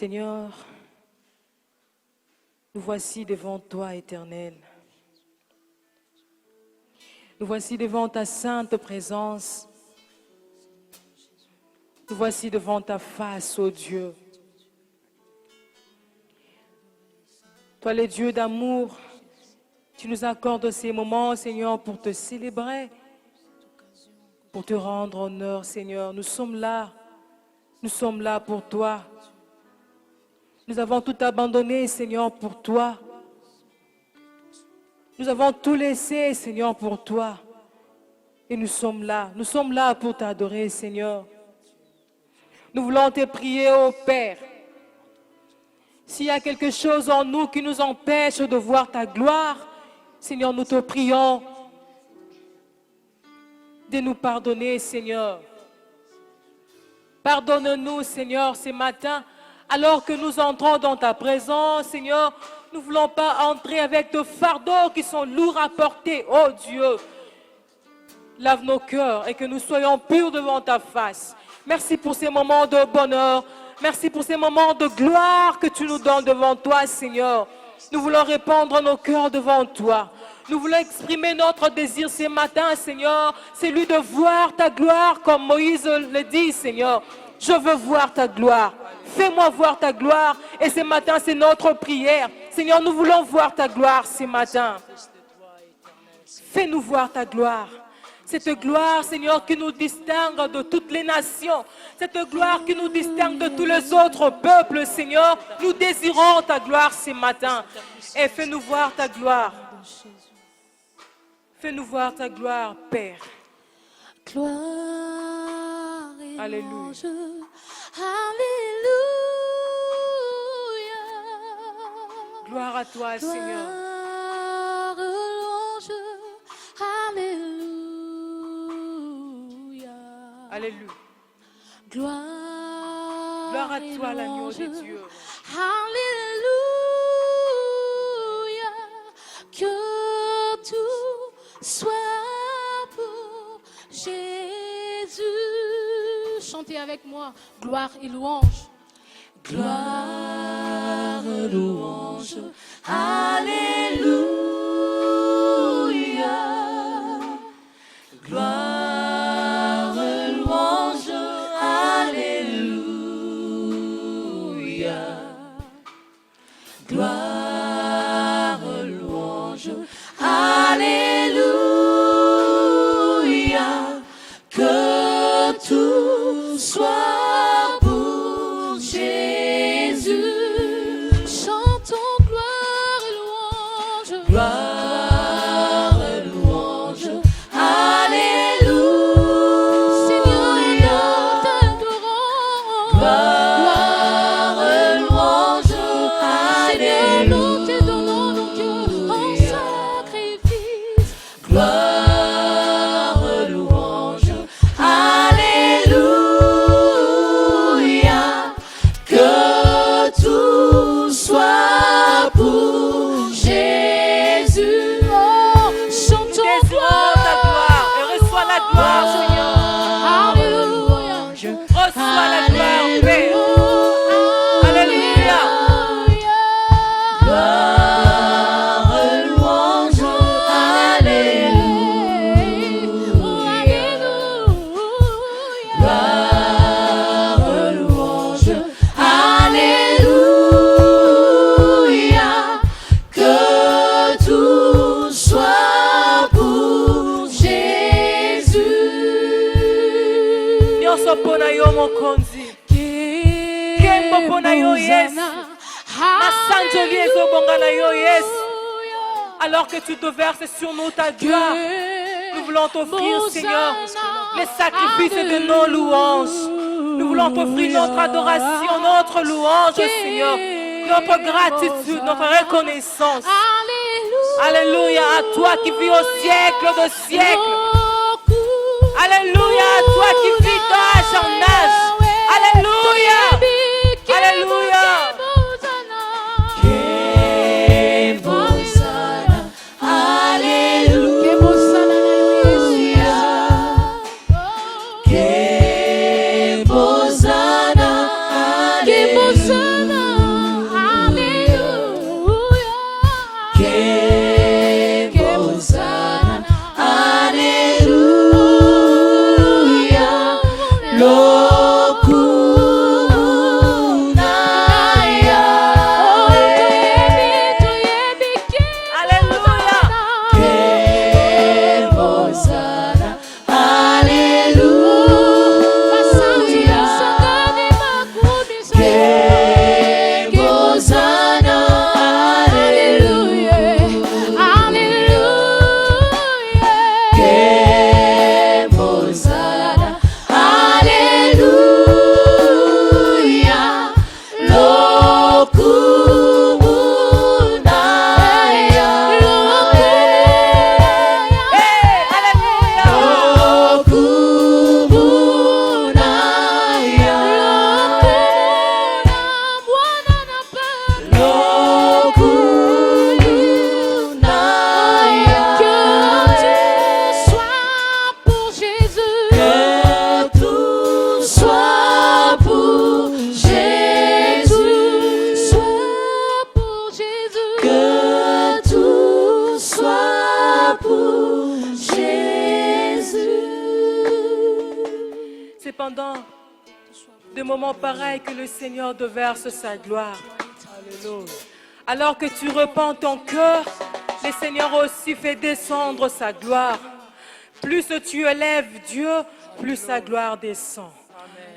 Seigneur, nous voici devant toi, Éternel. Nous voici devant ta sainte présence. Nous voici devant ta face, ô Dieu. Toi, le Dieu d'amour, tu nous accordes ces moments, Seigneur, pour te célébrer, pour te rendre honneur, Seigneur. Nous sommes là pour toi. Nous avons tout abandonné, Seigneur, pour toi. Nous avons tout laissé, Seigneur, pour toi. Et nous sommes là pour t'adorer, Seigneur. Nous voulons te prier, ô Père. S'il y a quelque chose en nous qui nous empêche de voir ta gloire, Seigneur, nous te prions de nous pardonner, Seigneur. Pardonne-nous, Seigneur, ce matin, alors que nous entrons dans ta présence, Seigneur. Nous ne voulons pas entrer avec de fardeaux qui sont lourds à porter, oh Dieu. Lave nos cœurs et que nous soyons purs devant ta face. Merci pour ces moments de bonheur. Merci pour ces moments de gloire que tu nous donnes devant toi, Seigneur. Nous voulons répandre nos cœurs devant toi. Nous voulons exprimer notre désir ce matin, Seigneur. C'est lui de voir ta gloire comme Moïse le dit, Seigneur. Je veux voir ta gloire. Fais-moi voir ta gloire. Et ce matin, c'est notre prière. Seigneur, nous voulons voir ta gloire ce matin. Fais-nous voir ta gloire. Cette gloire, Seigneur, qui nous distingue de toutes les nations. Cette gloire qui nous distingue de tous les autres peuples, Seigneur. Nous désirons ta gloire ce matin. Et fais-nous voir ta gloire. Fais-nous voir ta gloire, Père. Gloire et Alléluia. louange. Alléluia. Gloire à toi, Seigneur. Gloire, louange. Alléluia. Alléluia. Gloire, Gloire à et toi, l'agneau louange. de Dieu. Alléluia. Que tout soit pour Jésus. Chantez avec moi. Gloire et louange. Gloire, louange. Alléluia. Gloire, louange. Alléluia. Gloire, louange. Alléluia. Que tout soit pour Jésus. Chantons gloire et louange. Gloire et louange. Alléluia. Seigneur, et nous t'adorons. Gloire et louange. Seigneur, nous te donnons nos cœurs en sacrifice. Gloire, louange. Alléluia. Que tout soit pour Jésus. Oh, chantons Désirons ta gloire et reçois la gloire, Seigneur. Alléluia. Reçois la gloire, Père. Alléluia. Gloire, louange, alléluia. Gloire, louange, alléluia. Que tout soit pour Jésus. Nyonso mpona yo mokonzi. Kembo mpona yo Yesu. Masanjoli ezobonga na yo Yesu. Alors que tu te verses sur nous ta gloire, nous voulons t'offrir, Seigneur, les sacrifices de nos louanges. Nous voulons t'offrir notre adoration, notre louange, Seigneur, notre gratitude, notre reconnaissance. Alléluia à toi qui vis au siècle de siècles. Alléluia à toi qui vis d'âge en âge. Alléluia. Alléluia. Que Cependant, de moments pareils que le Seigneur déverse sa gloire. Alléluia. Alors que tu repens ton cœur, le Seigneur aussi fait descendre sa gloire. Plus tu élèves Dieu, plus sa gloire descend.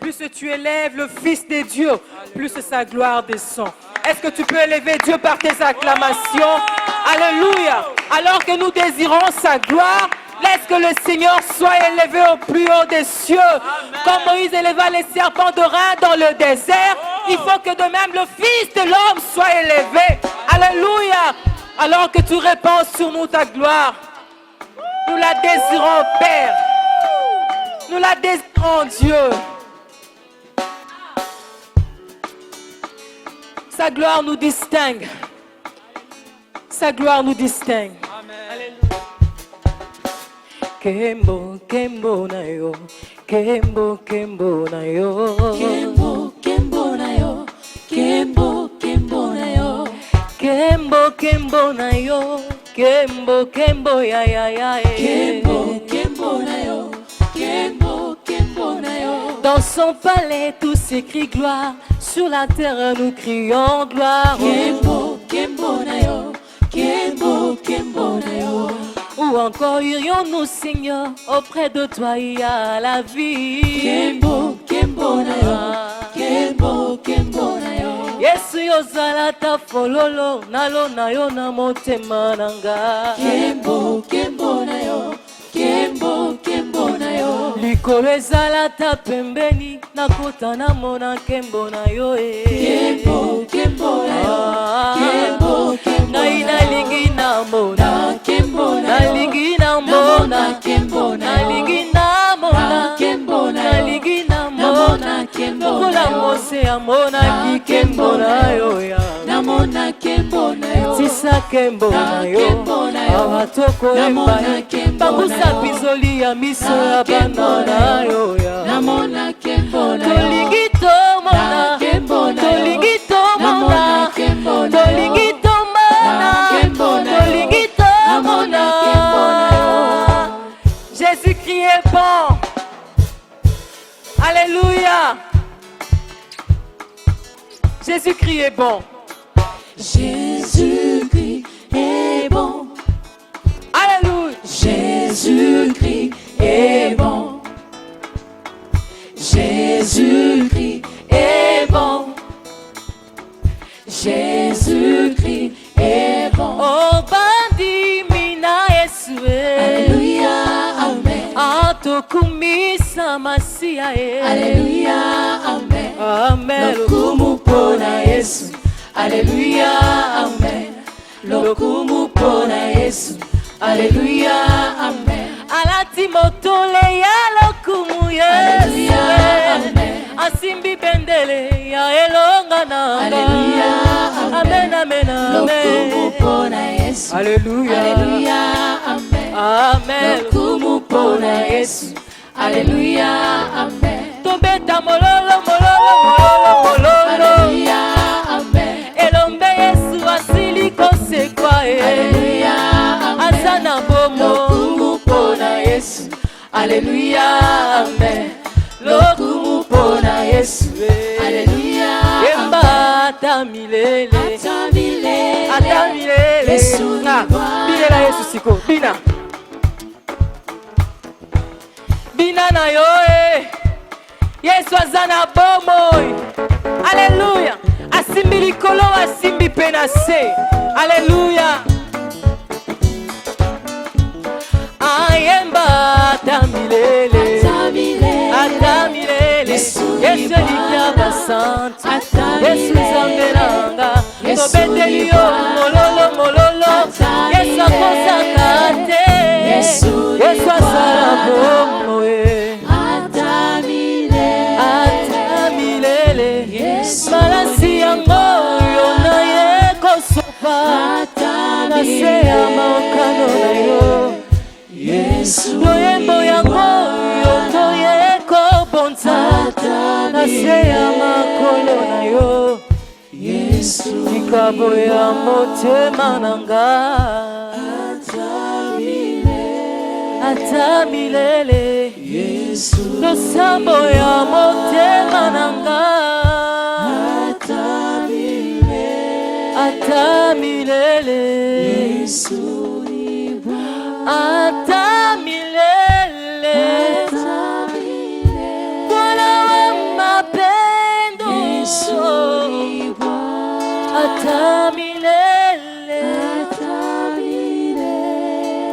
Plus tu élèves le Fils de Dieu, plus sa gloire descend. Est-ce que tu peux élever Dieu par tes acclamations? Alléluia. Alors que nous désirons sa gloire, laisse que le Seigneur soit élevé au plus haut des cieux. Amen. Comme Moïse éleva les serpents de rein dans le désert, il faut que de même le Fils de l'homme soit élevé. Alléluia. Alors que tu répands sur nous ta gloire, nous la désirons, Père. Nous la désirons, Dieu. Sa gloire nous distingue. Sa gloire nous distingue. Amen. Kembo, kembo na yo. Kembo, kembo na yo. Kembo, kembo na yo. Kembo, kembo na yo. Kembo, kembo na yo. Kembo, kembo ya ya ya. Kembo, kembo na yo. Kembo, kembo na yo. Dans son palais, tout s'écrie gloire. Sur la terre, nous crions gloire. Kembo, kembo na yo. Kembo, kembo na yo. Où encore irions-nous, Seigneur? Auprès de toi, il y a la vie. Kembo, kembo na yo. Kembo, kembo na yo. Yesu yozala ta fololo, nalo na yo na motema nanga. Kembo, kembo na yo. Kembo, kembo na yo. Likolo ezala ta pembeni, nakota mona kembo na yo. Kembo, kembo na yo. Kembo, kembo na yo. Nalingi na mona. Kembo na yo. Nalingi na mona. Kembo na yo. Nalingi na mona. Kembo na yo. Nalingi na mona. Kembo na yo. Mose amona ki kembo na yo ya. Namona kembo na yo. Tisa kembo na yo. Kembo na yo. Awatoko Namona kembo na yo. Babusa bizoli ya miso ya bana na yo ya. Namona kembo na yo. Tolingi to mona. Kembo na yo. Tolingi to mona. Kembo na yo. Tolingi to mona. Kembo na yo. Tolingi to mona. Kembo na yo. Jésus-Christ est bon. Alléluia. Jésus-Christ est bon. Jésus-Christ est bon. Alléluia. Jésus-Christ est bon. Jésus-Christ est bon. Jésus-Christ est bon. Oh bandi mina Yesue. Alléluia, amen. Atokumisa masia e. Alléluia, amen. Amen. Lokumu pona Yesu. Alléluia, amen. Lokumu pona Yesu. Alléluia, amen. Alati motole ya lokumu Yesu. Alléluia, amen. Asimbi bendele ya elonga nanga. Alléluia, amen. Amen, amen, Lokumu pona Yesu. Alléluia. Alléluia, amen. Amen. Lokumu pona Yesu. Alléluia, amen. Tobeta mololo, mololo, mololo, mololo. Alléluia, Alléluia, amen. Lokumu pona Yesu. Alléluia. Yemba atamilele. Atamilele. Atamilele. Yesu Na, bilela Yesu siko. Bina. Bina na yo Yesu azana bomoi. Alléluia. Asimbi likolo, asimbi penase. Alléluia. Ayemba atamilele. Atamilele. Yesu likaba santi. Yesu zambelanga. Tobeteli yo mololo mololo. Yesu akosaka te. Yesu asala bomoi. Malasi yango yo na ye kosopa na se ya makano na yo loyembo yango yo toye kobonza na se ya makolo na yo likabo ya motema na nga ata milele losambo ya motema na nga atamilele atamilele Bwana wa mapendo atamilele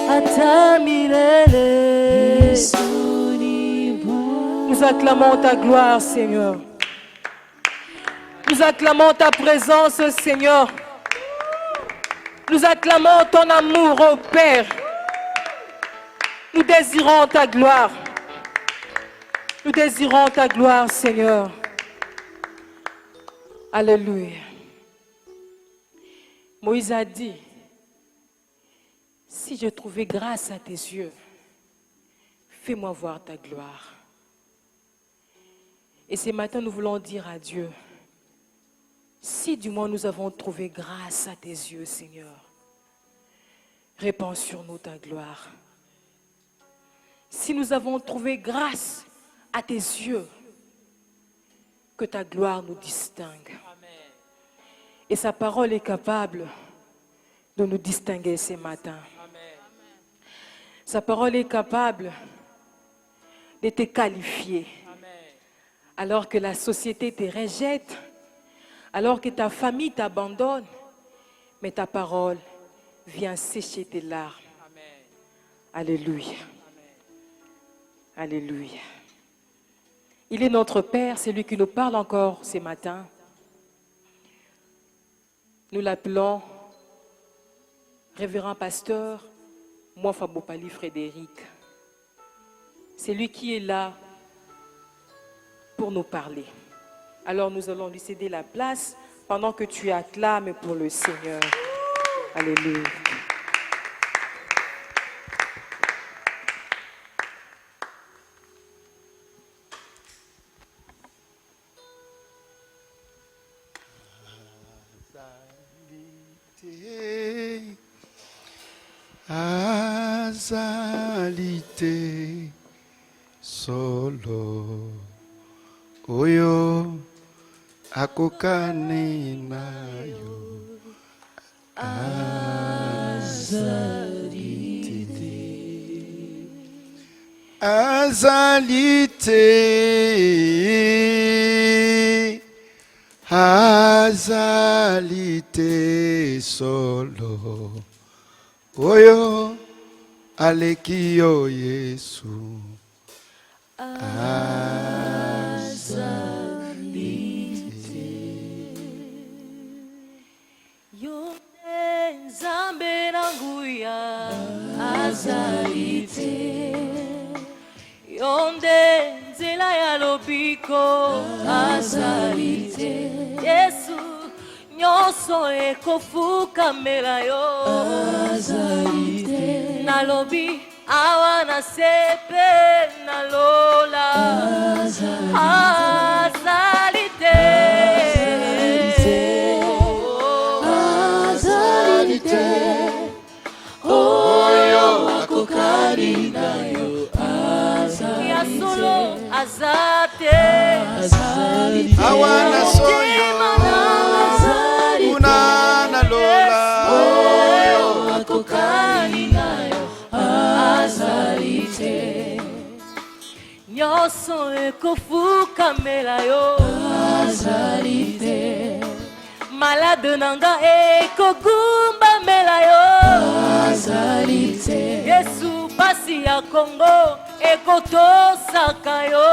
atamilele. Nous acclamons ta gloire, Seigneur. Nous acclamons ta présence, Seigneur. Nous acclamons ton amour, ô Père. Nous désirons ta gloire. Nous désirons ta gloire, Seigneur. Alléluia. Moïse a dit, si je trouvais grâce à tes yeux, fais-moi voir ta gloire. Et ce matin, nous voulons dire à Dieu, si du moins nous avons trouvé grâce à tes yeux, Seigneur, répands sur nous ta gloire. Si nous avons trouvé grâce à tes yeux, que ta gloire nous distingue. Et sa parole est capable de nous distinguer ce matin. Sa parole est capable de te qualifier. Alors que la société te rejette, alors que ta famille t'abandonne, mais ta parole vient sécher tes larmes. Alléluia. Alléluia. Il est notre Père, c'est lui qui nous parle encore ce matin. Nous l'appelons Révérend Pasteur Mwafa Bopali Frédéric. C'est lui qui est là pour nous parler. Alors nous allons lui céder la place pendant que tu acclames pour le Seigneur. Alléluia. Azalite solo oyo akokane nayo azalite solo oyo alekio Yesu azalite Yonde nzambe nanguya azalite Yonde nzela ya lobiko azalite Yesu nyonso ekofukamela yo azalite nalobi awa na sepe nalola azalite azalite oyo akokari na yo azalite azali te. Awana soyo unana lola Oyo akokani nayo azali te. Nyonso ekofukamela yo Azali te. malade nanga ekogumbamela yo Azali te. Yesu pasi ya Kongo ekotosaka yo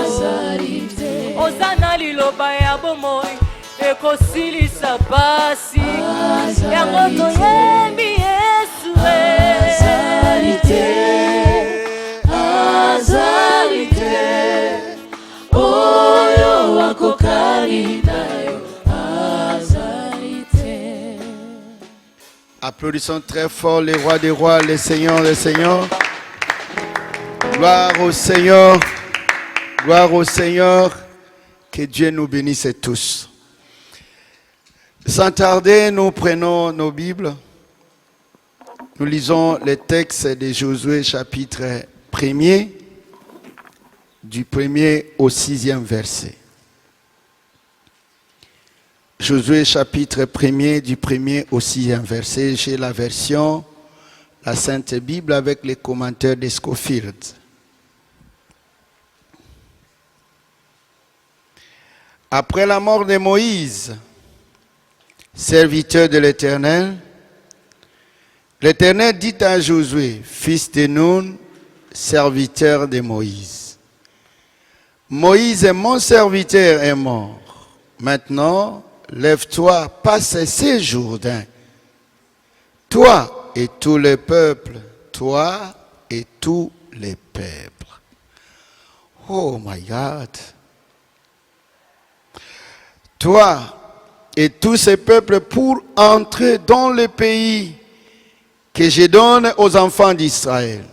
Azali te. ozana liloba ya bomoi ekosilisa pasi yango toyembi Yesu Azali te. Azali te. Oyo akokani nayo azali te. Applaudissons très fort les rois des rois, les seigneurs des seigneurs. Gloire au Seigneur. Gloire au Seigneur. Que Dieu nous bénisse tous. Sans tarder, nous prenons nos Bibles. Nous lisons les textes de Josué chapitre 1er, du 1er au 6e verset. Josué chapitre 1er, du 1er au 6e verset. J'ai la version, la Sainte Bible avec les commentaires de Scofield. Après la mort de Moïse, serviteur de l'Éternel, l'Éternel dit à Josué, fils de Nun, serviteur de Moïse: Moïse, mon serviteur, est mort. Maintenant, lève-toi, passe ces Jourdain, toi et tout le peuple, toi et tous les peuples. Oh my God! Toi et tous ces peuples pour entrer dans le pays que je donne aux enfants d'Israël.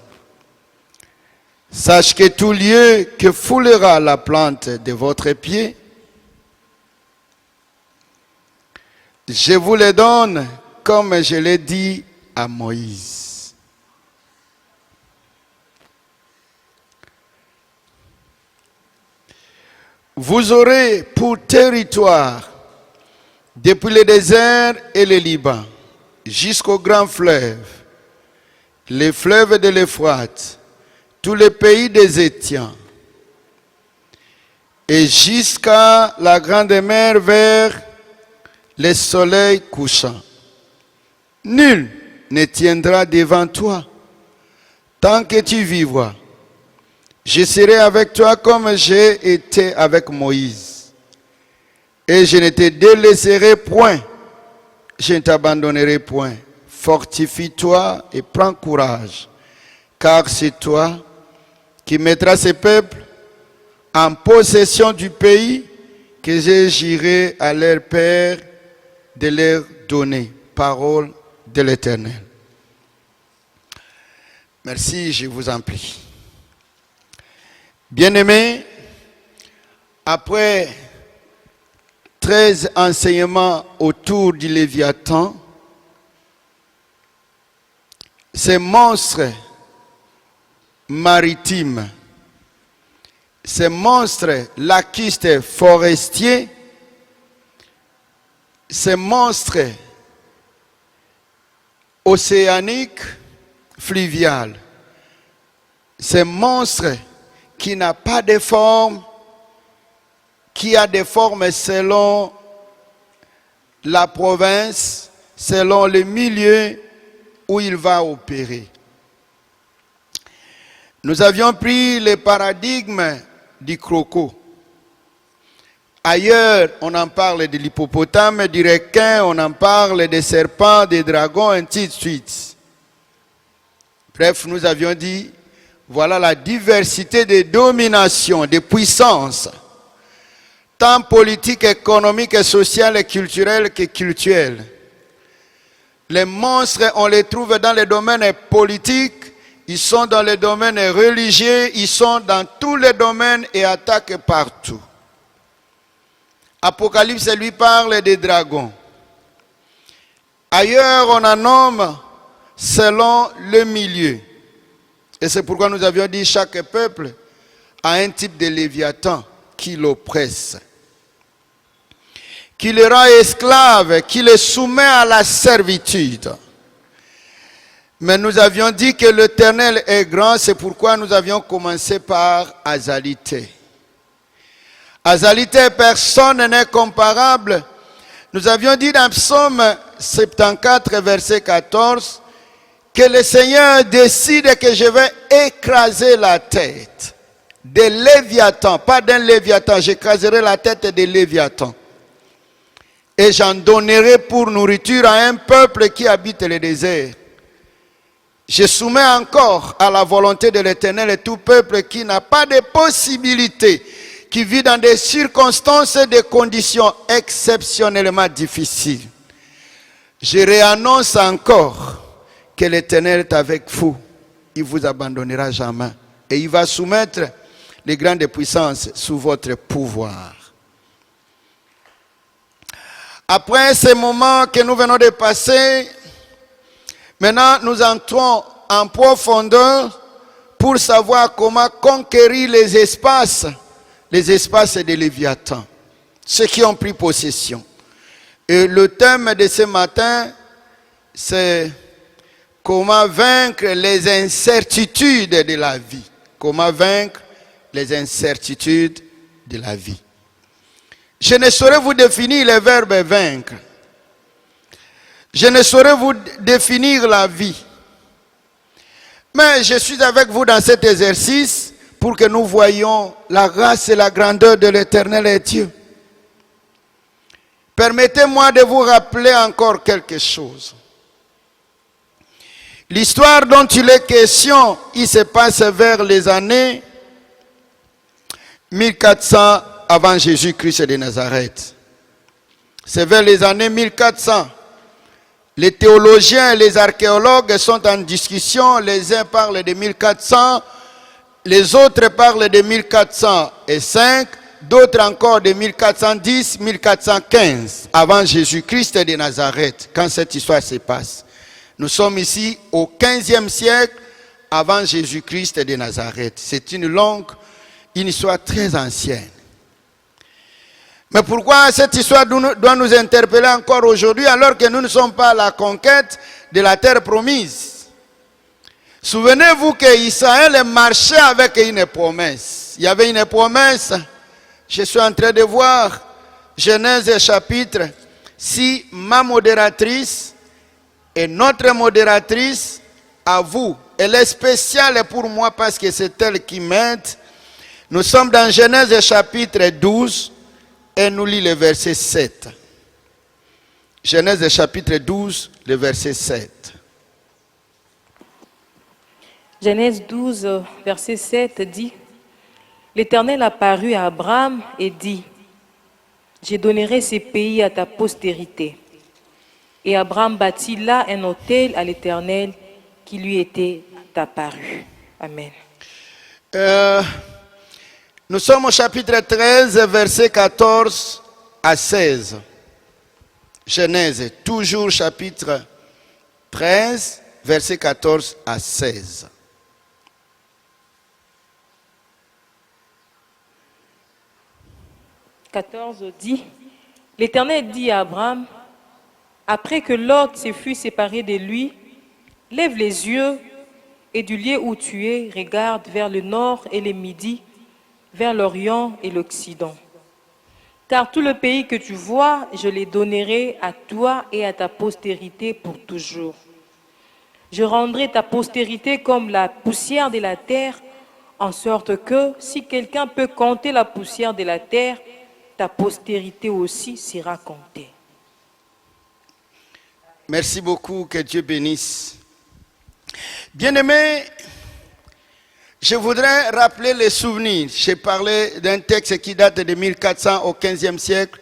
Sache que tout lieu que foulera la plante de votre pied, je vous le donne comme je l'ai dit à Moïse. Vous aurez pour territoire, depuis le désert et le Liban, jusqu'au grand fleuve, les fleuves de l'Euphrate, tous les pays des Étiens, et jusqu'à la grande mer vers le soleil couchant. Nul ne tiendra devant toi tant que tu vivras. Je serai avec toi comme j'ai été avec Moïse. Et je ne te délaisserai point, je ne t'abandonnerai point. Fortifie-toi et prends courage, car c'est toi qui mettras ces peuples en possession du pays que je jurerai à leur père de leur donner. Parole de l'Éternel. Merci, je vous en prie. Bien-aimés, après 13 enseignements autour du Léviathan, ces monstres maritimes, ces monstres lacustes forestiers, ces monstres océaniques fluviales, ces monstres qui n'a pas de forme, qui a des formes selon la province, selon le milieu où il va opérer. Nous avions pris le paradigme du croco. Ailleurs, on en parle de l'hippopotame, du requin, on en parle des serpents, des dragons, ainsi de suite. Bref, nous avions dit, voilà la diversité des dominations, des puissances, tant politiques, économiques, sociales, culturelles que cultuelles. Les monstres, on les trouve dans les domaines politiques, ils sont dans les domaines religieux, ils sont dans tous les domaines et attaquent partout. Apocalypse lui parle des dragons. Ailleurs, on en nomme selon le milieu. Et c'est pourquoi nous avions dit chaque peuple à un type de Léviathan qui l'oppresse, qui le rend esclave, qui le soumet à la servitude. Mais nous avions dit que l'Éternel est grand, c'est pourquoi nous avions commencé par Azalité. Azalité, personne n'est comparable. Nous avions dit dans Psaume 74, verset 14, que le Seigneur décide que je vais écraser la tête des Léviathans, pas d'un Léviathan, j'écraserai la tête des Léviathans. Et j'en donnerai pour nourriture à un peuple qui habite le désert. Je soumets encore à la volonté de l'Éternel et tout peuple qui n'a pas de possibilité, qui vit dans des circonstances et des conditions exceptionnellement difficiles. Je réannonce encore que l'Éternel est avec vous. Il ne vous abandonnera jamais. Et il va soumettre les grandes puissances sous votre pouvoir. Après ce moment que nous venons de passer, maintenant nous entrons en profondeur pour savoir comment conquérir les espaces de Léviathan, ceux qui ont pris possession. Et le thème de ce matin, c'est comment vaincre les incertitudes de la vie. Comment vaincre les incertitudes de la vie. Je ne saurais vous définir le verbe vaincre. Je ne saurais vous définir la vie. Mais je suis avec vous dans cet exercice pour que nous voyions la grâce et la grandeur de l'Éternel et Dieu. Permettez-moi de vous rappeler encore quelque chose. L'histoire dont il est question, il se passe vers les années 1400 avant Jésus-Christ de Nazareth. C'est vers les années 1400. Les théologiens et les archéologues sont en discussion. Les uns parlent de 1400, les autres parlent de 1405, d'autres encore de 1410, 1415, avant Jésus-Christ de Nazareth, quand cette histoire se passe. Nous sommes ici au 15e siècle avant Jésus-Christ de Nazareth. C'est une histoire très ancienne. Mais pourquoi cette histoire doit nous interpeller encore aujourd'hui alors que nous ne sommes pas à la conquête de la terre promise? Souvenez-vous qu'Israël marchait avec une promesse. Il y avait une promesse. Je suis en train de voir Genèse chapitre. Si ma modératrice et notre modératrice, à vous, elle est spéciale pour moi parce que c'est elle qui m'aide. Nous sommes dans Genèse chapitre 12 et nous lisons le verset 7. Genèse chapitre 12, le verset 7. Genèse 12, verset 7 dit, « L'Éternel apparut à Abraham et dit, « Je donnerai ces pays à ta postérité. » Et Abraham bâtit là un autel à l'Éternel qui lui était apparu. Amen. Nous sommes au chapitre 13, verset 14 à 16. Genèse, toujours chapitre 13, verset 14 à 16. « 14 dit, « L'Éternel dit à Abraham, après que Lot se fut séparé de lui, lève les yeux et du lieu où tu es, regarde vers le nord et le midi, vers l'Orient et l'Occident. Car tout le pays que tu vois, je les donnerai à toi et à ta postérité pour toujours. Je rendrai ta postérité comme la poussière de la terre, en sorte que si quelqu'un peut compter la poussière de la terre, ta postérité aussi sera comptée. » Merci beaucoup, que Dieu bénisse. Bien-aimés, je voudrais rappeler les souvenirs. J'ai parlé d'un texte qui date de 1400 au 15e siècle,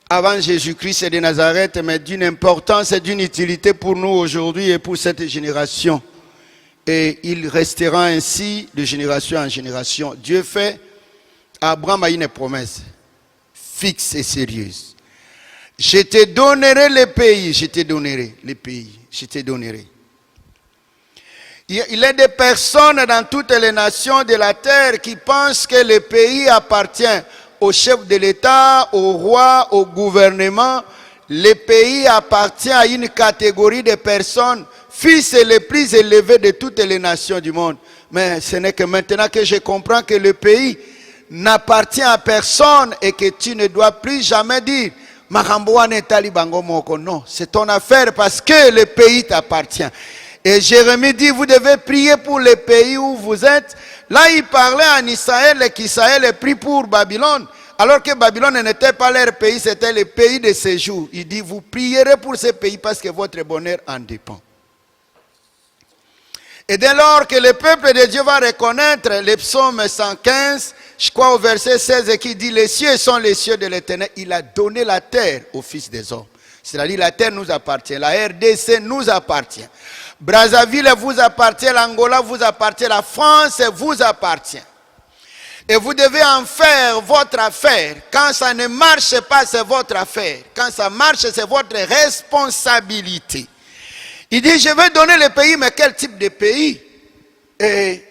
avant Jésus-Christ et de Nazareth, mais d'une importance et d'une utilité pour nous aujourd'hui et pour cette génération. Et il restera ainsi de génération en génération. Dieu fait à Abraham une promesse fixe et sérieuse. Je te donnerai les pays, je te donnerai les pays, je te donnerai. Il y a des personnes dans toutes les nations de la terre qui pensent que le pays appartient au chef de l'État, au roi, au gouvernement. Le pays appartient à une catégorie de personnes, fils les plus élevés de toutes les nations du monde. Mais ce n'est que maintenant que je comprends que le pays n'appartient à personne et que tu ne dois plus jamais dire non, c'est ton affaire parce que le pays t'appartient. Et Jérémie dit, vous devez prier pour le pays où vous êtes. Là, il parlait en Israël et qu'Israël est pris pour Babylone. Alors que Babylone n'était pas leur pays, c'était le pays de séjour. Il dit, vous prierez pour ce pays parce que votre bonheur en dépend. Et dès lors que le peuple de Dieu va reconnaître le psaume 115, je crois au verset 16, qui dit, les cieux sont les cieux de l'Éternel. Il a donné la terre aux fils des hommes. C'est-à-dire la terre nous appartient, la RDC nous appartient. Brazzaville vous appartient, l'Angola vous appartient, la France vous appartient. Et vous devez en faire votre affaire. Quand ça ne marche pas, c'est votre affaire. Quand ça marche, c'est votre responsabilité. Il dit, je vais donner le pays, mais quel type de pays? Et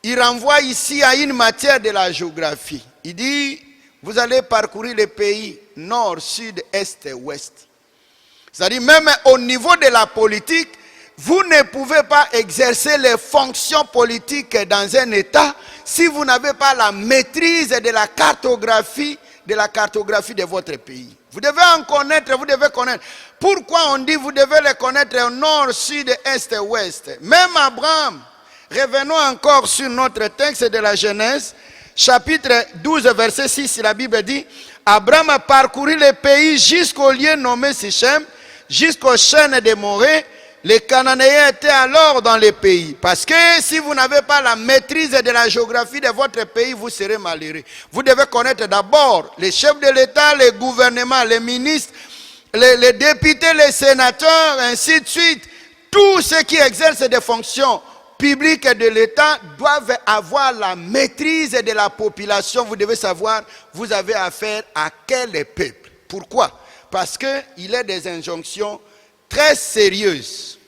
il renvoie ici à une matière de la géographie. Il dit, vous allez parcourir le pays nord, sud, est et ouest. C'est-à-dire même au niveau de la politique, vous ne pouvez pas exercer les fonctions politiques dans un État si vous n'avez pas la maîtrise de la cartographie de votre pays. Vous devez en connaître, vous devez connaître. Pourquoi on dit vous devez les connaître au nord, sud, est et ouest? Même Abraham, revenons encore sur notre texte de la Genèse, chapitre 12, verset 6, la Bible dit, Abraham a parcouru le pays jusqu'au lieu nommé Sichem, jusqu'aux chaînes de Morée. Les Cananéens étaient alors dans le pays. Parce que si vous n'avez pas la maîtrise de la géographie de votre pays, vous serez malheureux. Vous devez connaître d'abord les chefs de l'État, les gouvernements, les ministres, les députés, les sénateurs, ainsi de suite. Tous ceux qui exercent des fonctions publiques de l'État doivent avoir la maîtrise de la population. Vous devez savoir, vous avez affaire à quel peuple. Pourquoi? Parce qu'il y a des injonctions très sérieuse.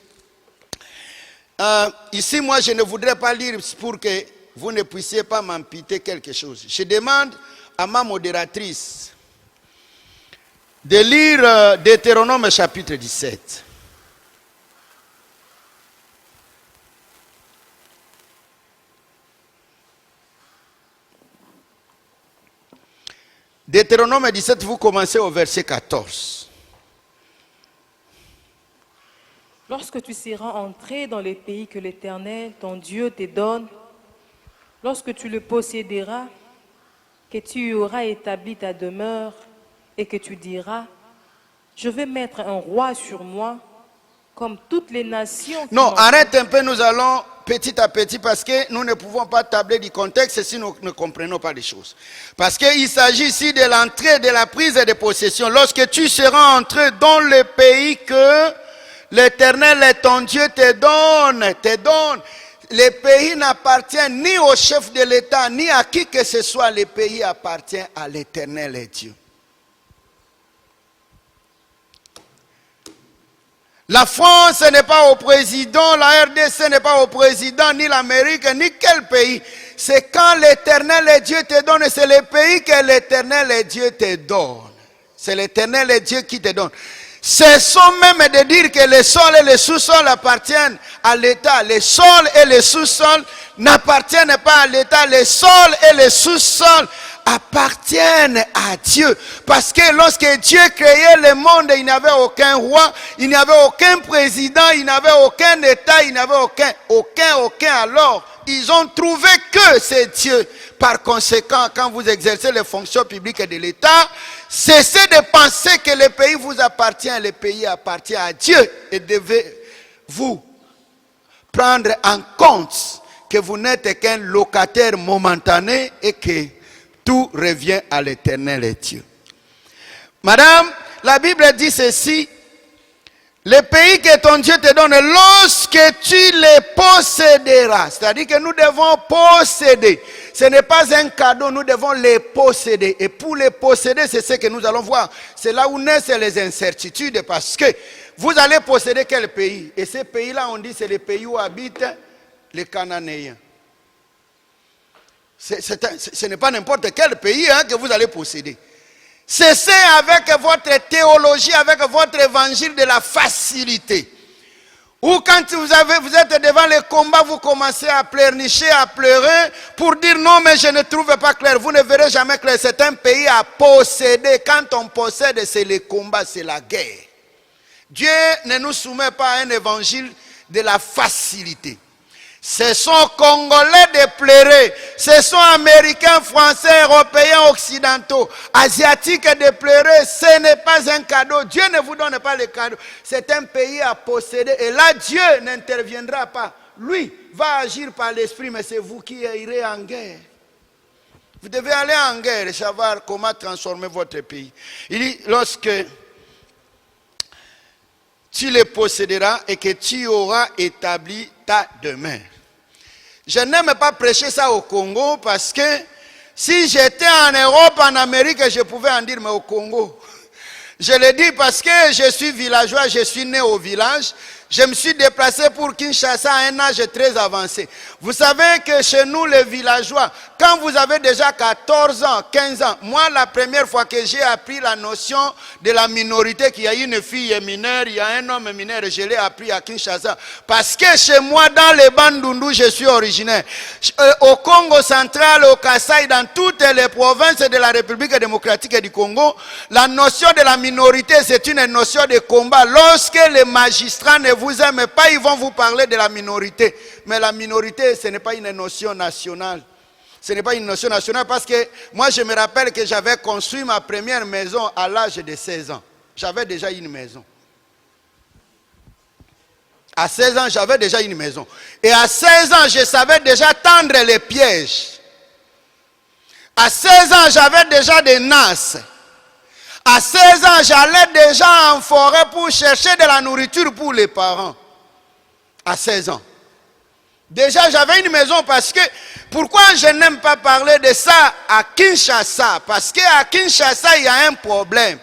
Ici, moi, je ne voudrais pas lire pour que vous ne puissiez pas m'imputer quelque chose. Je demande à ma modératrice de lire Deutéronome chapitre 17. Deutéronome 17, vous commencez au verset 14. Lorsque tu seras entré dans le pays que l'Éternel, ton Dieu, te donne, lorsque tu le posséderas, que tu y auras établi ta demeure et que tu diras, je vais mettre un roi sur moi, comme toutes les nations. Non, arrête un peu, nous allons petit à petit parce que nous ne pouvons pas tabler du contexte si nous ne comprenons pas les choses. Parce qu'il s'agit ici de l'entrée, de la prise de possession. Lorsque tu seras entré dans le pays que l'Éternel, ton Dieu, te donne. Le pays n'appartient ni au chef de l'État, ni à qui que ce soit. Le pays appartient à l'Éternel Dieu. La France n'est pas au président, la RDC n'est pas au président, ni l'Amérique, ni quel pays. C'est quand l'Éternel Dieu te donne, c'est le pays que l'Éternel Dieu te donne. C'est l'Éternel Dieu qui te donne. Cessons même de dire que le sol et le sous-sol appartiennent à l'État. Le sol et le sous-sol n'appartiennent pas à l'État. Le sol et le sous-sol appartiennent à Dieu. Parce que lorsque Dieu créait le monde, il n'y avait aucun roi, il n'y avait aucun président, il n'y avait aucun État, il n'y avait aucun. Alors, ils ont trouvé que c'est Dieu. Par conséquent, quand vous exercez les fonctions publiques de l'État, cessez de penser que le pays vous appartient, le pays appartient à Dieu. Et devez-vous prendre en compte que vous n'êtes qu'un locataire momentané et que tout revient à l'Éternel Dieu. Madame, la Bible dit ceci. Le pays que ton Dieu te donne, lorsque tu les posséderas, c'est-à-dire que nous devons posséder. Ce n'est pas un cadeau, nous devons les posséder. Et pour les posséder, c'est ce que nous allons voir. C'est là où naissent les incertitudes, parce que vous allez posséder quel pays? Et ces pays-là, on dit, c'est les pays où habitent les Cananéens. Ce n'est pas n'importe quel pays que vous allez posséder. Cessez avec votre théologie, avec votre évangile de la facilité. Ou quand vous êtes devant les combats, vous commencez à pleurnicher, à pleurer pour dire non, mais je ne trouve pas clair. Vous ne verrez jamais clair. C'est un pays à posséder. Quand on possède, c'est les combats, c'est la guerre. Dieu ne nous soumet pas à un évangile de la facilité. Ce sont Congolais déplorés, ce sont Américains, Français, Européens, Occidentaux, Asiatiques déplorés. Ce n'est pas un cadeau. Dieu ne vous donne pas le cadeau. C'est un pays à posséder. Et là, Dieu n'interviendra pas. Lui va agir par l'esprit, mais c'est vous qui irez en guerre. Vous devez aller en guerre et savoir comment transformer votre pays. Il dit, lorsque tu les posséderas et que tu auras établi ta demeure. Je n'aime pas prêcher ça au Congo parce que si j'étais en Europe, en Amérique, je pouvais en dire, mais au Congo. Je le dis parce que je suis villageois, je suis né au village. Je me suis déplacé pour Kinshasa à un âge très avancé. Vous savez que chez nous, les villageois, quand vous avez déjà 14 ans, 15 ans, moi, la première fois que j'ai appris la notion de la minorité, qu'il y a une fille mineure, il y a un homme mineur, je l'ai appris à Kinshasa. Parce que chez moi, dans les Bandundu, je suis originaire. Au Congo central, au Kasaï, dans toutes les provinces de la République démocratique du Congo, la notion de la minorité, c'est une notion de combat. Lorsque les magistrats ne vous aiment pas, ils vont vous parler de la minorité. Mais la minorité, ce n'est pas une notion nationale. Ce n'est pas une notion nationale parce que moi, je me rappelle que j'avais construit ma première maison à l'âge de 16 ans. J'avais déjà une maison. À 16 ans, j'avais déjà une maison. Et à 16 ans, je savais déjà tendre les pièges. À 16 ans, j'avais déjà des nasses. À 16 ans, j'allais déjà en forêt pour chercher de la nourriture pour les parents. À 16 ans. Déjà, j'avais une maison parce que... Pourquoi je n'aime pas parler de ça à Kinshasa? Parce qu'à Kinshasa, il y a un problème.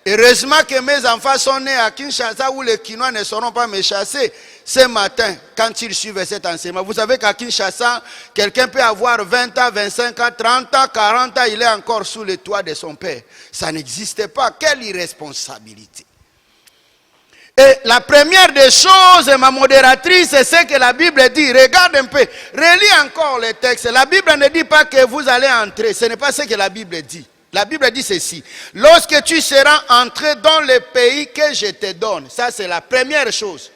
Heureusement que mes enfants sont nés à Kinshasa où les Kinois ne sauront pas me chasser ce matin quand ils suivent cet enseignement. Vous savez qu'à Kinshasa, quelqu'un peut avoir 20 ans, 25 ans, 30 ans, 40 ans, il est encore sous le toit de son père. Ça n'existe pas. Quelle irresponsabilité. Et la première des choses, ma modératrice, c'est ce que la Bible dit. Regarde un peu, relis encore les textes. La Bible ne dit pas que vous allez entrer. Ce n'est pas ce que la Bible dit. La Bible dit ceci. Lorsque tu seras entré dans le pays que je te donne. Ça, c'est la première chose.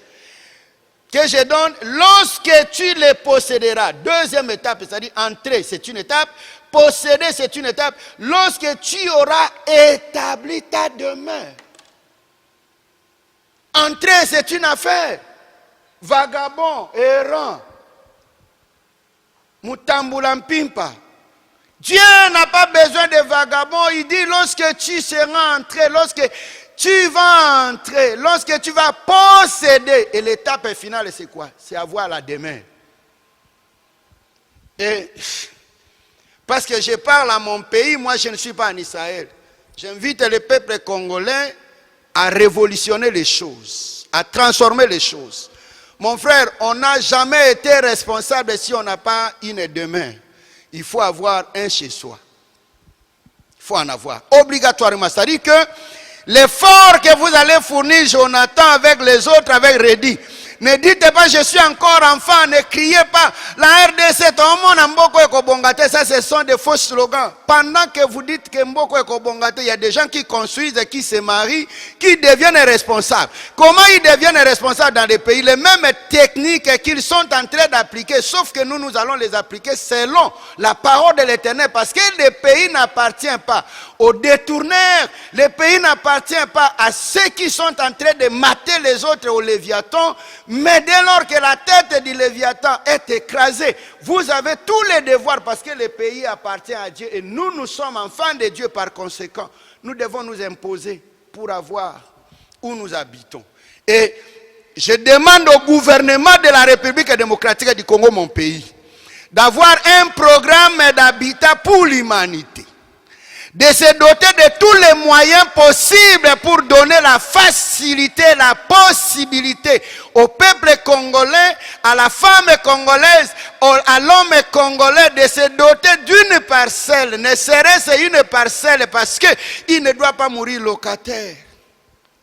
Que je donne, lorsque tu les posséderas. Deuxième étape, c'est-à-dire entrer, c'est une étape. Posséder, c'est une étape. Lorsque tu auras établi ta demeure. Entrer, c'est une affaire. Vagabond, errant. Mutambulampimpa. Dieu n'a pas besoin de vagabonds. Il dit lorsque tu seras entré, lorsque tu vas entrer, lorsque tu vas posséder. Et l'étape finale, c'est quoi? C'est avoir la demeure. Et parce que je parle à mon pays, moi je ne suis pas en Israël. J'invite le peuple congolais à révolutionner les choses, à transformer les choses. Mon frère, on n'a jamais été responsable si on n'a pas une demeure. Il faut avoir un chez soi. Il faut en avoir. Obligatoirement. C'est-à-dire que l'effort que vous allez fournir, Jonathan, avec les autres, avec Reddy, ne dites pas je suis encore enfant, ne criez pas. La RDC, tout le monde Mboko et Kobongate, ça ce sont des faux slogans. Pendant que vous dites que Mboko et Kobongate, il y a des gens qui construisent et qui se marient, qui deviennent responsables. Comment ils deviennent responsables dans les pays? Les mêmes techniques qu'ils sont en train d'appliquer, sauf que nous allons les appliquer selon la parole de l'Éternel. Parce que le pays n'appartient pas aux détourneurs, le pays n'appartient pas à ceux qui sont en train de mater les autres au Léviathan. Mais dès lors que la tête du Léviathan est écrasée, vous avez tous les devoirs parce que le pays appartient à Dieu et nous sommes enfants de Dieu. Par conséquent, nous devons nous imposer pour avoir où nous habitons. Et je demande au gouvernement de la République démocratique du Congo, mon pays, d'avoir un programme d'habitat pour l'humanité, de se doter de tous les moyens possibles pour donner la facilité, la possibilité au peuple congolais, à la femme congolaise, à l'homme congolais de se doter d'une parcelle, ne serait-ce une parcelle, parce qu'il ne doit pas mourir locataire.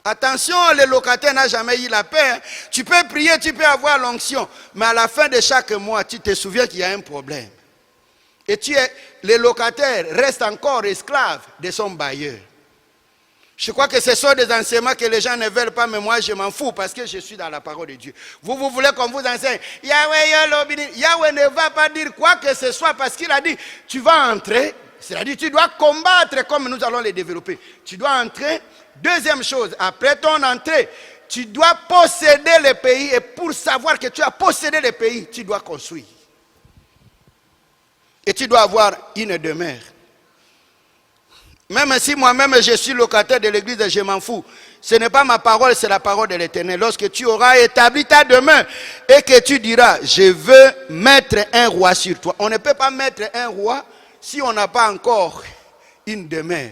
Attention, le locataire n'a jamais eu la paix. Tu peux prier, tu peux avoir l'onction, mais à la fin de chaque mois, tu te souviens qu'il y a un problème. Et le locataire reste encore esclave de son bailleur. Je crois que ce sont des enseignements que les gens ne veulent pas, mais moi je m'en fous parce que je suis dans la parole de Dieu. Vous voulez qu'on vous enseigne. Yahweh ne va pas dire quoi que ce soit parce qu'il a dit, tu vas entrer, c'est-à-dire tu dois combattre comme nous allons les développer. Tu dois entrer. Deuxième chose, après ton entrée, tu dois posséder le pays et pour savoir que tu as possédé le pays, tu dois construire. Et tu dois avoir une demeure. Même si moi-même je suis locataire de l'église, je m'en fous. Ce n'est pas ma parole, c'est la parole de l'Éternel. Lorsque tu auras établi ta demeure et que tu diras, je veux mettre un roi sur toi. On ne peut pas mettre un roi si on n'a pas encore une demeure.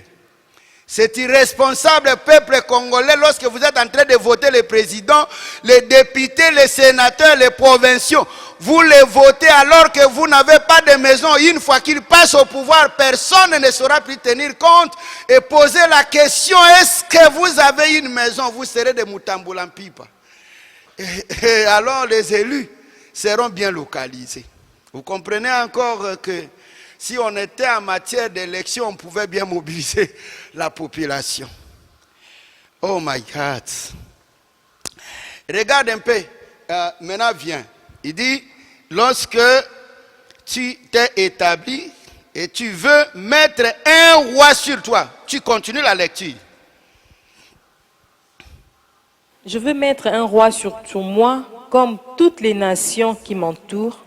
C'est irresponsable, peuple congolais, lorsque vous êtes en train de voter les présidents, les députés, les sénateurs, les provinciaux. Vous les votez alors que vous n'avez pas de maison. Une fois qu'ils passent au pouvoir, personne ne saura plus tenir compte et poser la question, est-ce que vous avez une maison? Vous serez des Moutambulampipa. Et alors les élus seront bien localisés. Vous comprenez encore que si on était en matière d'élection, on pouvait bien mobiliser la population. Oh my God. Regarde un peu. Maintenant, viens. Il dit, lorsque tu t'es établi et tu veux mettre un roi sur toi, tu continues la lecture. Je veux mettre un roi sur moi, comme toutes les nations qui m'entourent.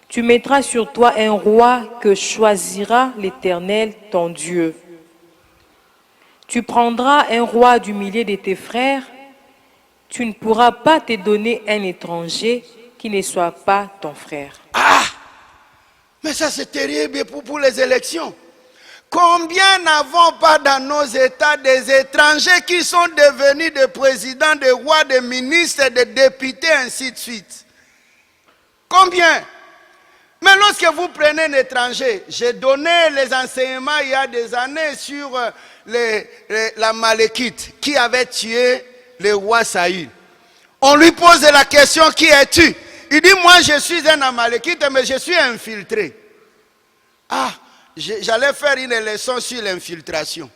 Tu mettras sur toi un roi que choisira l'Éternel, ton Dieu. Tu prendras un roi du milieu de tes frères. Tu ne pourras pas te donner un étranger qui ne soit pas ton frère. Ah! Mais ça c'est terrible pour les élections. Combien n'avons pas dans nos États des étrangers qui sont devenus des présidents, des rois, des ministres, des députés, ainsi de suite? Combien? Mais lorsque vous prenez un étranger, j'ai donné les enseignements il y a des années sur l'Amalekite qui avait tué le roi Saül. On lui pose la question, qui es-tu? Il dit, moi je suis un Amalekite, mais je suis infiltré. Ah, j'allais faire une leçon sur l'infiltration.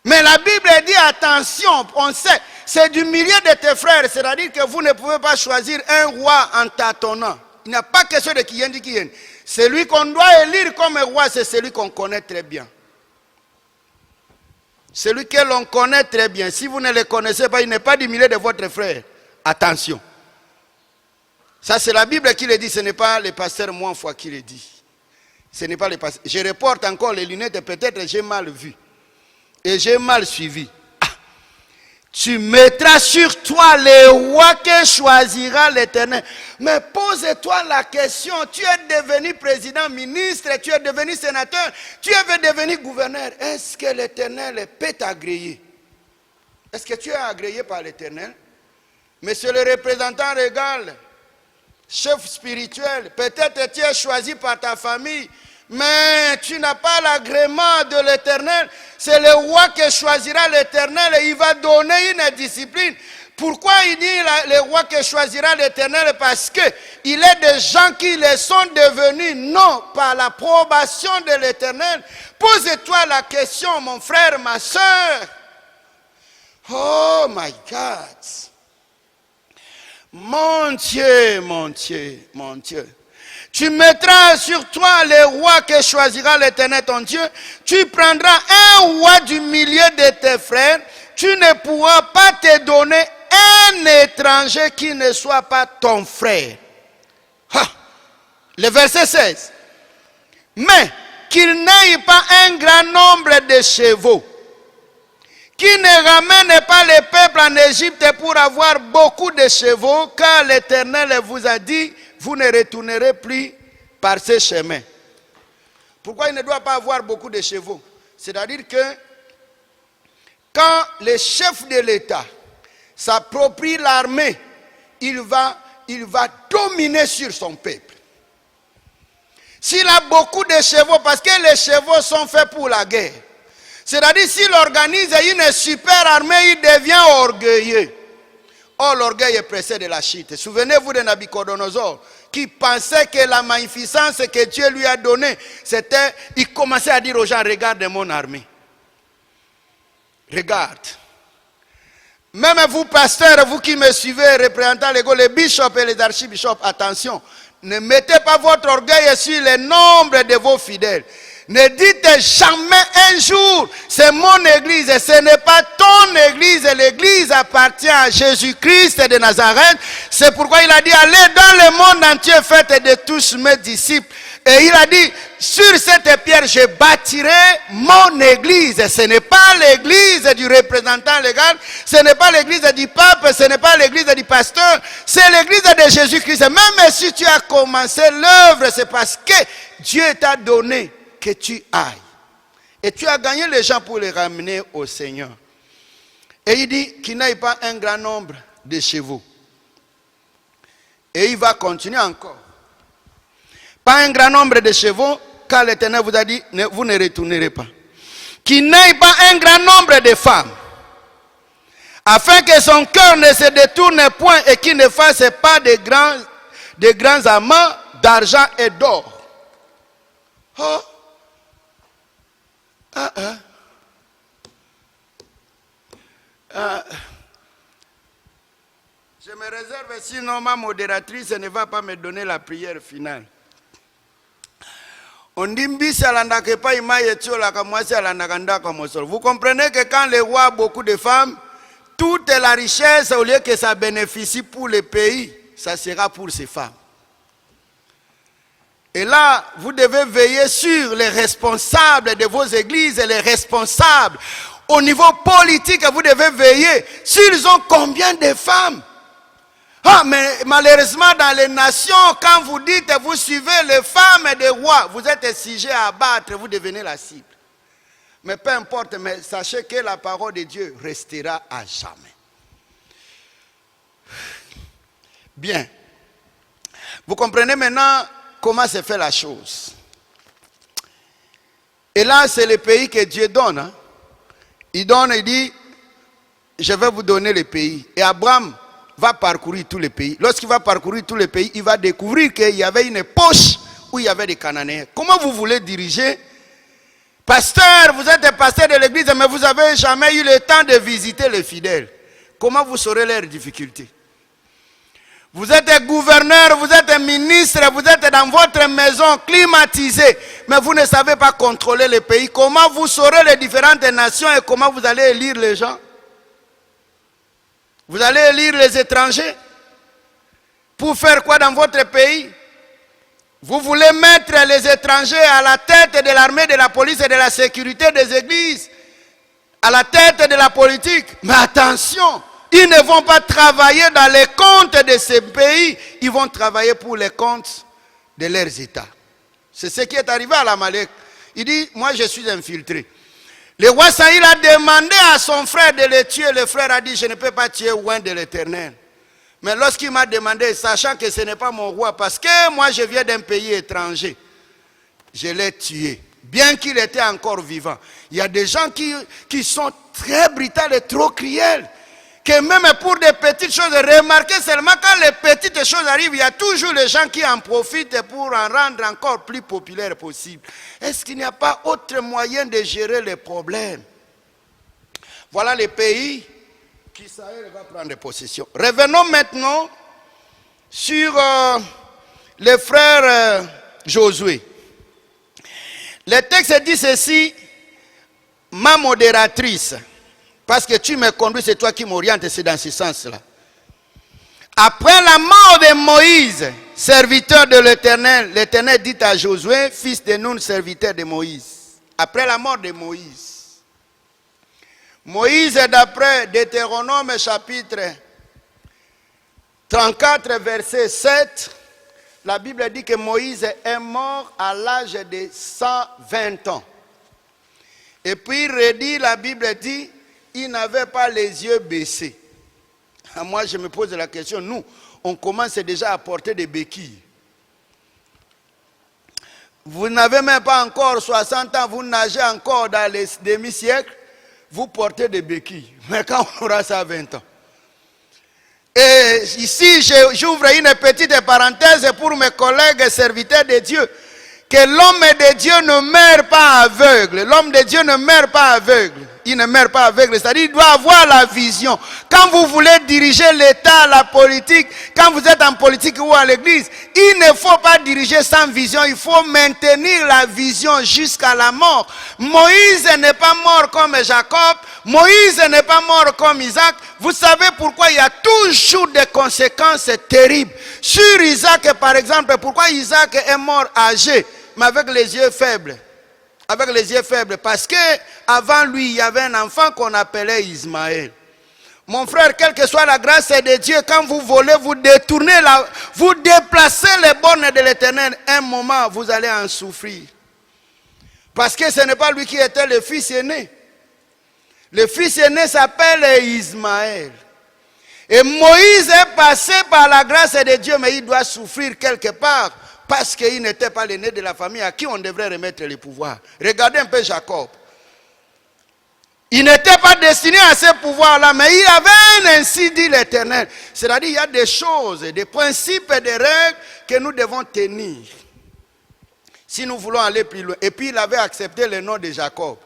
Mais la Bible dit, attention, on sait, c'est du milieu de tes frères, c'est-à-dire que vous ne pouvez pas choisir un roi en tâtonnant. Il n'y a pas question de Kiyen. Celui qu'on doit élire comme roi, c'est celui qu'on connaît très bien. Celui que l'on connaît très bien. Si vous ne le connaissez pas, il n'est pas du milieu de votre frère. Attention. Ça, c'est la Bible qui le dit. Ce n'est pas le pasteur Moinfoy qui le dit. Ce n'est pas le pasteur. Je reporte encore les lunettes. Peut-être j'ai mal vu. Et j'ai mal suivi. Tu mettras sur toi le roi que choisira l'Éternel. Mais pose-toi la question, tu es devenu président, ministre, tu es devenu sénateur, tu es devenu gouverneur. Est-ce que l'Éternel peut t'agréer? Est-ce que tu es agréé par l'Éternel? Monsieur le représentant régal, chef spirituel, peut-être tu es choisi par ta famille, mais tu n'as pas l'agrément de l'Éternel. C'est le roi qui choisira l'Éternel et il va donner une discipline. Pourquoi il dit le roi qui choisira l'Éternel? Parce qu'il est des gens qui le sont devenus, non par l'approbation de l'Éternel. Pose-toi la question, mon frère, ma soeur. Oh my God. Mon Dieu, mon Dieu, mon Dieu. Tu mettras sur toi le roi que choisira l'Éternel ton Dieu. Tu prendras un roi du milieu de tes frères. Tu ne pourras pas te donner un étranger qui ne soit pas ton frère. Ha. Le verset 16. Mais qu'il n'ait pas un grand nombre de chevaux, qui ne ramène pas le peuple en Égypte pour avoir beaucoup de chevaux, car l'Éternel vous a dit, vous ne retournerez plus par ces chemins. Pourquoi il ne doit pas avoir beaucoup de chevaux? C'est-à-dire que quand le chef de l'État s'approprie l'armée, il va dominer sur son peuple. S'il a beaucoup de chevaux, parce que les chevaux sont faits pour la guerre, c'est-à-dire s'il organise une super armée, il devient orgueilleux. Or, l'orgueil est pressé de la chute. Souvenez-vous de Nabucodonosor, qui pensait que la magnificence que Dieu lui a donnée, c'était, il commençait à dire aux gens, regarde mon armée. Regarde. Même vous, pasteurs, vous qui me suivez, représentants légaux, les bishops et les archibishops, attention, ne mettez pas votre orgueil sur le nombre de vos fidèles. Ne dites jamais un jour, c'est mon église, et ce n'est pas ton église, l'église appartient à Jésus-Christ de Nazareth. C'est pourquoi il a dit, allez dans le monde entier, faites de tous mes disciples. Et il a dit, sur cette pierre, je bâtirai mon église. Ce n'est pas l'église du représentant légal, ce n'est pas l'église du pape, ce n'est pas l'église du pasteur, c'est l'église de Jésus-Christ. Même si tu as commencé l'œuvre, c'est parce que Dieu t'a donné que tu ailles. Et tu as gagné les gens pour les ramener au Seigneur. Et il dit qu'il n'aille pas un grand nombre de chevaux. Et il va continuer encore. Pas un grand nombre de chevaux, car l'Éternel vous a dit, vous ne retournerez pas. Qu'il n'aille pas un grand nombre de femmes, afin que son cœur ne se détourne point et qu'il ne fasse pas de grands amants d'argent et d'or. Oh. Je me réserve, sinon ma modératrice ne va pas me donner la prière finale. Vous comprenez que quand le roi a beaucoup de femmes, toute la richesse, au lieu que ça bénéficie pour le pays, ça sera pour ces femmes. Et là, vous devez veiller sur les responsables de vos églises et les responsables. Au niveau politique, vous devez veiller s'ils ont combien de femmes. Ah, mais malheureusement, dans les nations, quand vous dites, vous suivez les femmes des rois, vous êtes sujet à abattre, vous devenez la cible. Mais peu importe, mais sachez que la parole de Dieu restera à jamais. Bien. Vous comprenez maintenant comment se fait la chose. Et là, c'est le pays que Dieu donne. Hein. Il donne, il dit, je vais vous donner le pays. Et Abraham va parcourir tous les pays. Lorsqu'il va parcourir tous les pays, il va découvrir qu'il y avait une poche où il y avait des Cananéens. Comment vous voulez diriger? Pasteur, vous êtes pasteur de l'église, mais vous n'avez jamais eu le temps de visiter les fidèles. Comment vous saurez leurs difficultés? Vous êtes gouverneur, vous êtes ministre, vous êtes dans votre maison climatisée, mais vous ne savez pas contrôler le pays. Comment vous saurez les différentes nations et comment vous allez élire les gens? Vous allez élire les étrangers? Pour faire quoi dans votre pays? Vous voulez mettre les étrangers à la tête de l'armée, de la police et de la sécurité des églises, à la tête de la politique. Mais attention! Ils ne vont pas travailler dans les comptes de ces pays, ils vont travailler pour les comptes de leurs États. C'est ce qui est arrivé à l'Amalek. Il dit, moi je suis infiltré. Le roi Saïl a demandé à son frère de le tuer. Le frère a dit, je ne peux pas tuer loin de l'Éternel. Mais lorsqu'il m'a demandé, sachant que ce n'est pas mon roi, parce que moi je viens d'un pays étranger, je l'ai tué. Bien qu'il était encore vivant. Il y a des gens qui sont très brutaux et trop cruels. Que même pour des petites choses, remarquez seulement quand les petites choses arrivent, il y a toujours les gens qui en profitent pour en rendre encore plus populaire possible. Est-ce qu'il n'y a pas autre moyen de gérer les problèmes? Voilà les pays qu'Israël va prendre possession. Revenons maintenant sur les frères Josué. Le texte dit ceci, ma modératrice. Parce que tu me conduis, c'est toi qui m'orientes, c'est dans ce sens-là. Après la mort de Moïse, serviteur de l'Éternel, l'Éternel dit à Josué, fils de Nun, serviteur de Moïse. Après la mort de Moïse. Moïse, d'après Deutéronome chapitre 34, verset 7, la Bible dit que Moïse est mort à l'âge de 120 ans. Et puis, redit, la Bible dit, il n'avait pas les yeux baissés. Moi, je me pose la question, nous, on commence déjà à porter des béquilles. Vous n'avez même pas encore 60 ans, vous nagez encore dans les demi-siècles, vous portez des béquilles. Mais quand on aura ça à 20 ans. Et ici, j'ouvre une petite parenthèse pour mes collègues serviteurs de Dieu. Que l'homme de Dieu ne meurt pas aveugle. L'homme de Dieu ne meurt pas aveugle. Il ne meurt pas aveugle. C'est-à-dire qu'il doit avoir la vision. Quand vous voulez diriger l'État, la politique, quand vous êtes en politique ou à l'église, il ne faut pas diriger sans vision. Il faut maintenir la vision jusqu'à la mort. Moïse n'est pas mort comme Jacob. Moïse n'est pas mort comme Isaac. Vous savez pourquoi il y a toujours des conséquences terribles. Sur Isaac, par exemple, pourquoi Isaac est mort âgé, mais avec les yeux faibles. Avec les yeux faibles. Parce qu'avant lui, il y avait un enfant qu'on appelait Ismaël. Mon frère, quelle que soit la grâce de Dieu, quand vous volez, vous détournez, vous déplacez les bornes de l'Éternel, un moment, vous allez en souffrir. Parce que ce n'est pas lui qui était le fils aîné. Le fils aîné s'appelle Ismaël. Et Moïse est passé par la grâce de Dieu, mais il doit souffrir quelque part. Parce qu'il n'était pas l'aîné de la famille à qui on devrait remettre le pouvoir. Regardez un peu Jacob. Il n'était pas destiné à ce pouvoir-là, mais il avait ainsi dit l'Éternel. C'est-à-dire il y a des choses, des principes et des règles que nous devons tenir. Si nous voulons aller plus loin. Et puis il avait accepté le nom de Jacob.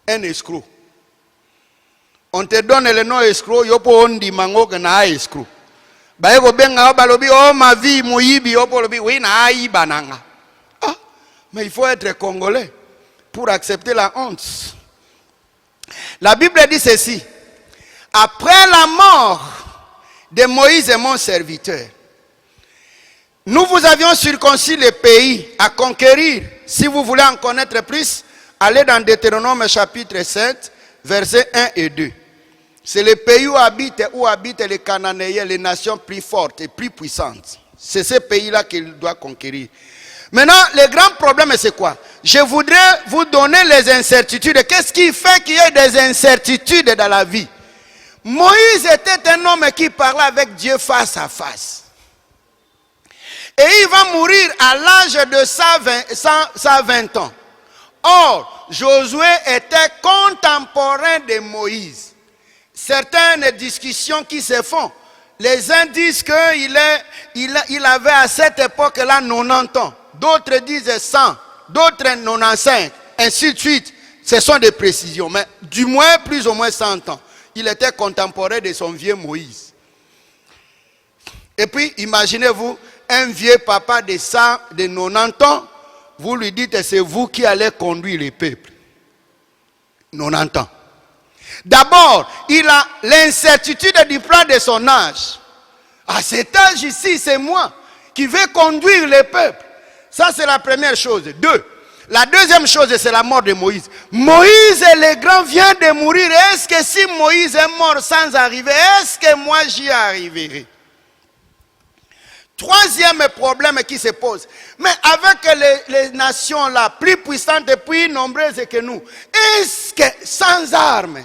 Un escroc. On te donne le nom escroc, yopo ondi mango na escroc. Baeko benga balobi oh ma vie moyibi yopo lobi oui na aiba nanga. Ah, mais il faut être congolais pour accepter la honte. La Bible dit ceci. Après la mort de Moïse et mon serviteur, nous vous avions circoncis le pays à conquérir. Si vous voulez en connaître plus, allez dans Deutéronome chapitre 7, versets 1 et 2. C'est le pays où habitent les Cananéens, les nations plus fortes et plus puissantes. C'est ce pays-là qu'il doit conquérir. Maintenant, le grand problème, c'est quoi? Je voudrais vous donner les incertitudes. Qu'est-ce qui fait qu'il y ait des incertitudes dans la vie? Moïse était un homme qui parlait avec Dieu face à face. Et il va mourir à l'âge de 120 ans. Or, Josué était contemporain de Moïse. Certaines discussions qui se font. Les uns disent qu'il avait à cette époque-là 90 ans. D'autres disent 100. D'autres 95. Ainsi de suite. Ce sont des précisions. Mais du moins, plus ou moins 100 ans. Il était contemporain de son vieux Moïse. Et puis, imaginez-vous, un vieux papa de 90 ans, vous lui dites, c'est vous qui allez conduire le peuple. 90 ans. D'abord, il a l'incertitude du plan de son âge. À cet âge ici, c'est moi qui vais conduire le peuple. Ça, c'est la première chose. La deuxième chose, c'est la mort de Moïse. Moïse, le grand, vient de mourir. Est-ce que si Moïse est mort sans arriver, est-ce que moi j'y arriverai? Troisième problème qui se pose. Mais avec les nations là, plus puissantes et plus nombreuses que nous, est-ce que sans armes,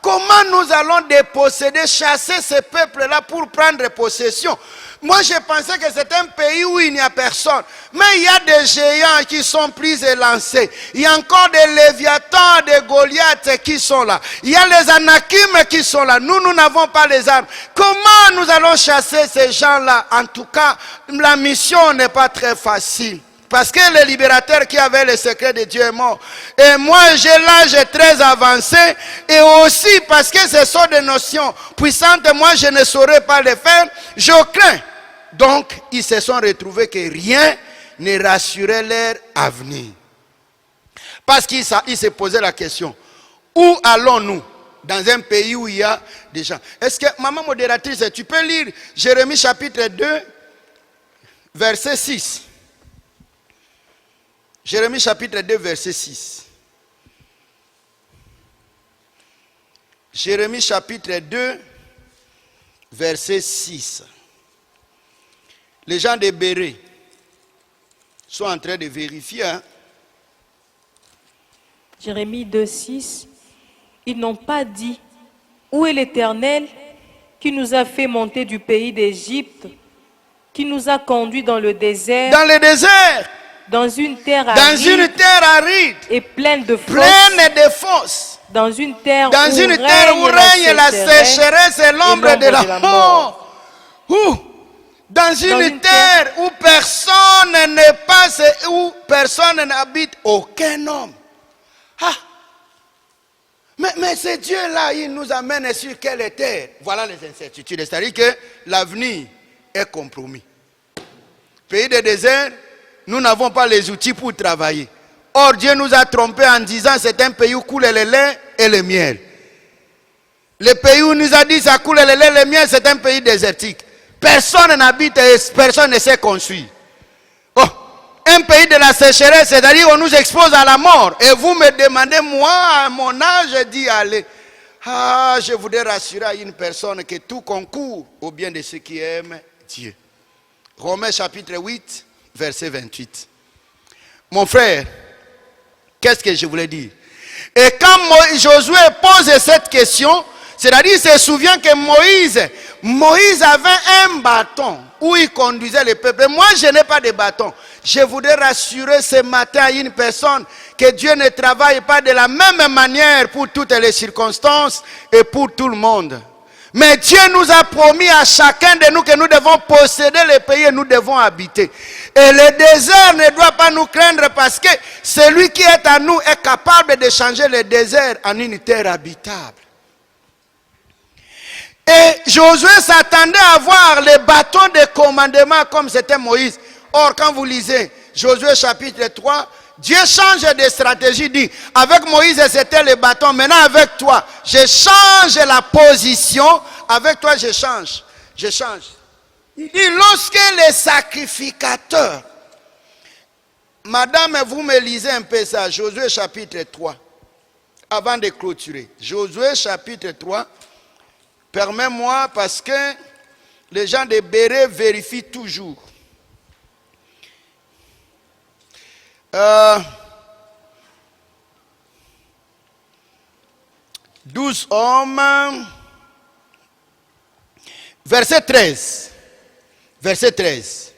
comment nous allons déposséder, chasser ces peuples-là pour prendre possession? Moi, je pensais que c'est un pays où il n'y a personne. Mais il y a des géants qui sont plus élancés. Il y a encore des Léviathans, des Goliaths qui sont là. Il y a les Anakim qui sont là. Nous n'avons pas les armes. Comment nous allons chasser ces gens-là? En tout cas, la mission n'est pas très facile. Parce que le libérateur qui avait le secret de Dieu est mort. Et moi, j'ai l'âge très avancé. Et aussi parce que ce sont des notions puissantes, moi, je ne saurais pas les faire. Je crains. Donc, ils se sont retrouvés que rien ne rassurait leur avenir. Parce qu'ils se posaient la question, où allons-nous dans un pays où il y a des gens? Est-ce que, maman modératrice, tu peux lire Jérémie chapitre 2, verset 6. Jérémie chapitre 2, verset 6. Jérémie chapitre 2, verset 6. Les gens de Béré sont en train de vérifier. Hein? Jérémie 2,6. Ils n'ont pas dit, où est l'Éternel qui nous a fait monter du pays d'Égypte, qui nous a conduits dans le désert, Dans le désert, dans une terre dans une terre aride, et pleine de fosses, pleine de fosses, dans une terre dans où une terre où règne la sécheresse et l'ombre de la mort. Où? Dans une terre où personne ne passe, où personne n'habite, aucun homme. Ah. Mais ce Dieu-là, il nous amène sur quelle terre? Voilà les incertitudes. C'est-à-dire que l'avenir est compromis. Pays de désert, nous n'avons pas les outils pour travailler. Or, Dieu nous a trompés en disant c'est un pays où coule le lait et le miel. Le pays où nous a dit ça coule le lait et le miel, c'est un pays désertique. Personne n'habite et personne ne sait construire. Oh, un pays de la sécheresse, c'est-à-dire qu'on nous expose à la mort. Et vous me demandez, moi, à mon âge, d'y aller. Ah, je voudrais rassurer à une personne que tout concourt au bien de ceux qui aiment Dieu. Romains chapitre 8, verset 28. Mon frère, qu'est-ce que je voulais dire? Et quand Josué pose cette question, c'est-à-dire il se souvient que Moïse avait un bâton où il conduisait le peuple. Moi, je n'ai pas de bâton. Je voudrais rassurer ce matin à une personne que Dieu ne travaille pas de la même manière pour toutes les circonstances et pour tout le monde. Mais Dieu nous a promis à chacun de nous que nous devons posséder le pays et nous devons habiter. Et le désert ne doit pas nous craindre parce que celui qui est à nous est capable de changer le désert en une terre habitable. Et Josué s'attendait à voir les bâtons de commandement comme c'était Moïse. Or, quand vous lisez Josué chapitre 3, Dieu change de stratégie, dit, avec Moïse c'était le bâton, maintenant avec toi, je change la position, avec toi je change. Il dit, lorsque les sacrificateurs, madame, vous me lisez un peu ça, Josué chapitre 3, avant de clôturer. Josué chapitre 3, permets-moi parce que les gens de Béré vérifient toujours. 12 hommes, verset 13. Verset 13.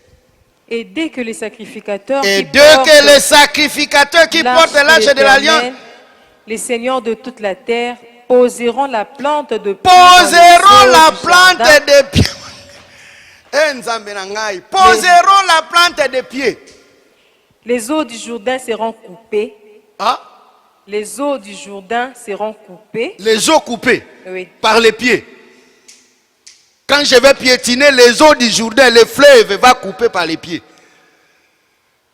Et dès que les sacrificateurs qui portent l'arche de l'alliance, les seigneurs de toute la terre poseront la plante de pied. Poseront la plante de pied. Poseront la plante de pied. Les eaux du Jourdain seront coupées. Ah? Les eaux du Jourdain seront coupées. Les eaux coupées, oui, par les pieds. Quand je vais piétiner les eaux du Jourdain, le fleuve va couper par les pieds.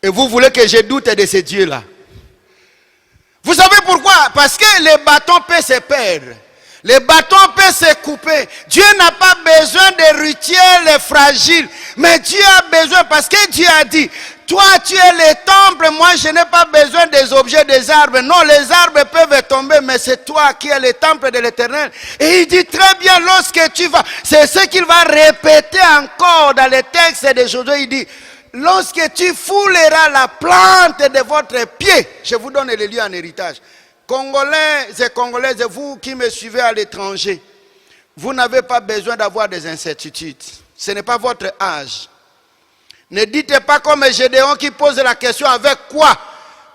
Et vous voulez que je doute de ce Dieu-là? Vous savez pourquoi? Parce que les bâtons peuvent se perdre. Les bâtons peuvent se couper. Dieu n'a pas besoin de rituels fragiles. Mais Dieu a besoin, parce que Dieu a dit, toi tu es le temple, moi je n'ai pas besoin des objets des arbres. Non, les arbres peuvent tomber, mais c'est toi qui es le temple de l'Éternel. Et il dit très bien, lorsque tu vas, c'est ce qu'il va répéter encore dans les textes de Josué, il dit, lorsque tu fouleras la plante de votre pied, je vous donne les lieux en héritage. Congolais et Congolaises, vous qui me suivez à l'étranger, vous n'avez pas besoin d'avoir des incertitudes. Ce n'est pas votre âge. Ne dites pas comme Gédéon qui pose la question, avec quoi?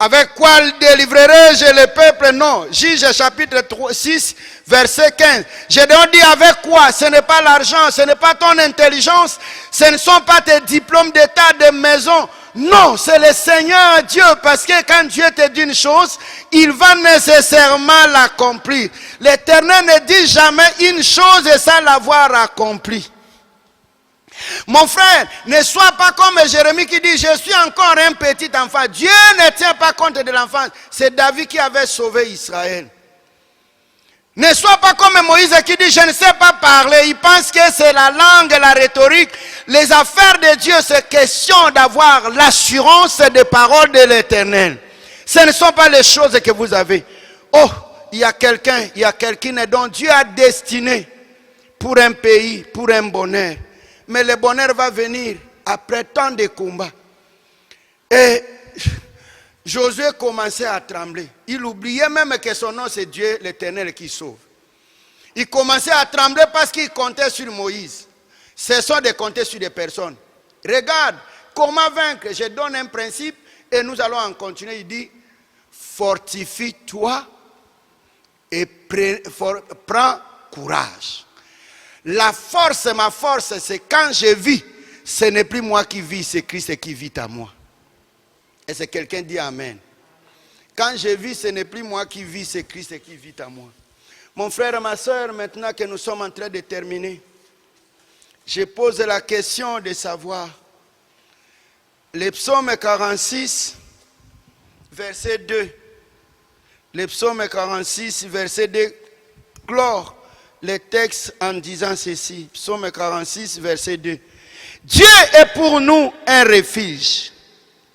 Avec quoi délivrerai-je le peuple? Non. Juge chapitre 6, verset 15. Gédéon dit avec quoi? Ce n'est pas l'argent, ce n'est pas ton intelligence, ce ne sont pas tes diplômes d'état, de maison. Non, c'est le Seigneur Dieu, parce que quand Dieu te dit une chose, il va nécessairement l'accomplir. L'Éternel ne dit jamais une chose sans l'avoir accompli. Mon frère, ne sois pas comme Jérémie qui dit, je suis encore un petit enfant. Dieu ne tient pas compte de l'enfant. C'est David qui avait sauvé Israël. Ne sois pas comme Moïse qui dit, je ne sais pas parler. Il pense que c'est la langue, la rhétorique. Les affaires de Dieu, c'est question d'avoir l'assurance des paroles de l'Éternel. Ce ne sont pas les choses que vous avez. Oh, il y a quelqu'un dont Dieu a destiné pour un pays, pour un bonheur. Mais le bonheur va venir après tant de combats. Et Josué commençait à trembler. Il oubliait même que son nom c'est Dieu l'Éternel qui sauve. Il commençait à trembler parce qu'il comptait sur Moïse. Cessons de compter sur des personnes. Regarde, comment vaincre? Je donne un principe et nous allons en continuer. Il dit, fortifie-toi et prends courage. La force, ma force, c'est quand je vis, ce n'est plus moi qui vis, c'est Christ qui vit à moi. Est-ce que quelqu'un dit Amen? Quand je vis, ce n'est plus moi qui vis, c'est Christ qui vit à moi. Mon frère et ma soeur, maintenant que nous sommes en train de terminer, je pose la question de savoir, le psaume 46, verset 2, le psaume 46, verset 2, clore le texte en disant ceci, psaume 46, verset 2. Dieu est pour nous un refuge,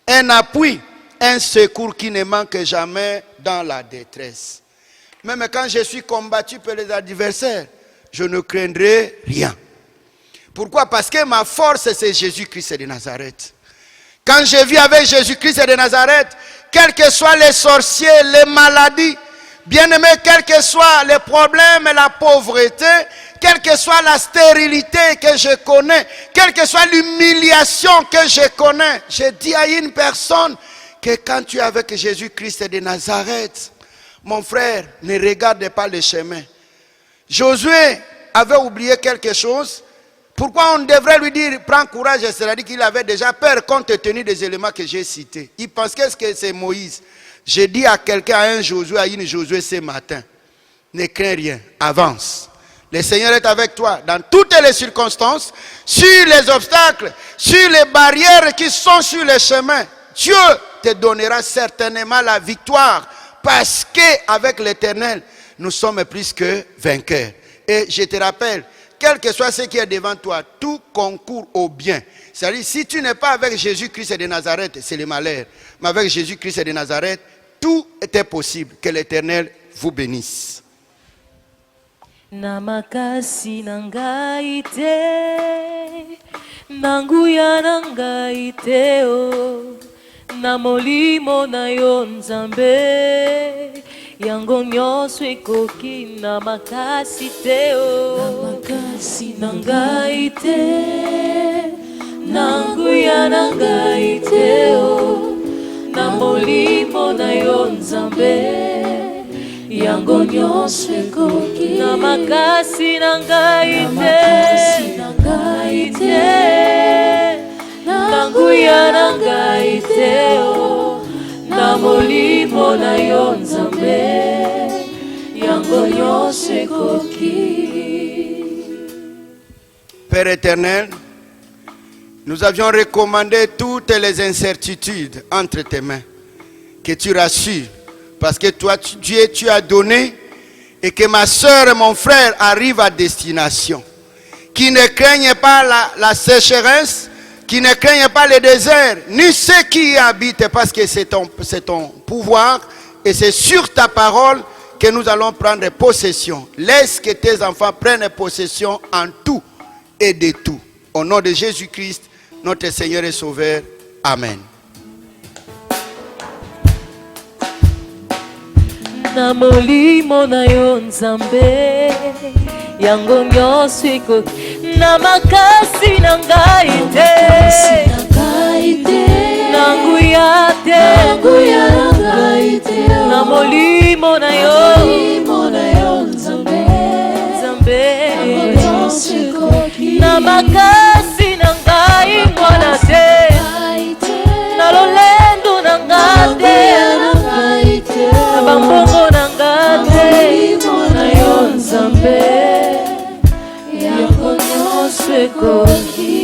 un appui, un secours qui ne manque jamais dans la détresse. Même quand je suis combattu par les adversaires, je ne craindrai rien. Pourquoi? Parce que ma force, c'est Jésus-Christ de Nazareth. Quand je vis avec Jésus-Christ de Nazareth, quels que soient les sorciers, les maladies, bien aimé, quels que soient les problèmes et la pauvreté, quelle que soit la stérilité que je connais, quelle que soit l'humiliation que je connais, je dis à une personne que quand tu es avec Jésus-Christ de Nazareth, mon frère, ne regarde pas le chemin. Josué avait oublié quelque chose. Pourquoi on devrait lui dire, prends courage, c'est-à-dire qu'il avait déjà peur compte tenu des éléments que j'ai cités. Il pensait que c'est Moïse. J'ai dit à quelqu'un, à un Josué, à une Josué ce matin, ne crains rien, avance. Le Seigneur est avec toi dans toutes les circonstances, sur les obstacles, sur les barrières qui sont sur le chemin. Dieu te donnera certainement la victoire parce qu'avec l'Éternel, nous sommes plus que vainqueurs. Et je te rappelle, quel que soit ce qui est devant toi, tout concourt au bien. C'est-à-dire, si tu n'es pas avec Jésus-Christ de Nazareth, c'est le malheur. Mais avec Jésus-Christ de Nazareth, tout était possible. Que l'Éternel vous bénisse. Namakasi nangai te, nanguya nangai te o, namolimo na yo Nzambe, yango nyonso ekoki namakasi te o, namakasi nangai te, nanguya nangai te o, namolimo na yo Nzambe, yango nyonso ekoki namakasi nangai te, nanguya nangai te o, na molimo na yo Nzambe, yango nyonso ekoki. Père éternel, nous avions recommandé toutes les incertitudes entre tes mains, que tu rassures. Parce que toi, Dieu, tu as donné et que ma soeur et mon frère arrivent à destination. Qui ne craignent pas la sécheresse, qui ne craignent pas le désert, ni ceux qui y habitent, parce que c'est ton pouvoir et c'est sur ta parole que nous allons prendre possession. Laisse que tes enfants prennent possession en tout et de tout. Au nom de Jésus-Christ, notre Seigneur et Sauveur. Amen. Na molimo na yo Nzambe, yango nyonso ekoki na makasi na ngai te, nanguya te, na molimo na yo Nzambe, na makasi na ngai mwana te, na lolendo na ngai te, na bambongo na ngai te, na yo Nzambe, yango nyonso ekoki.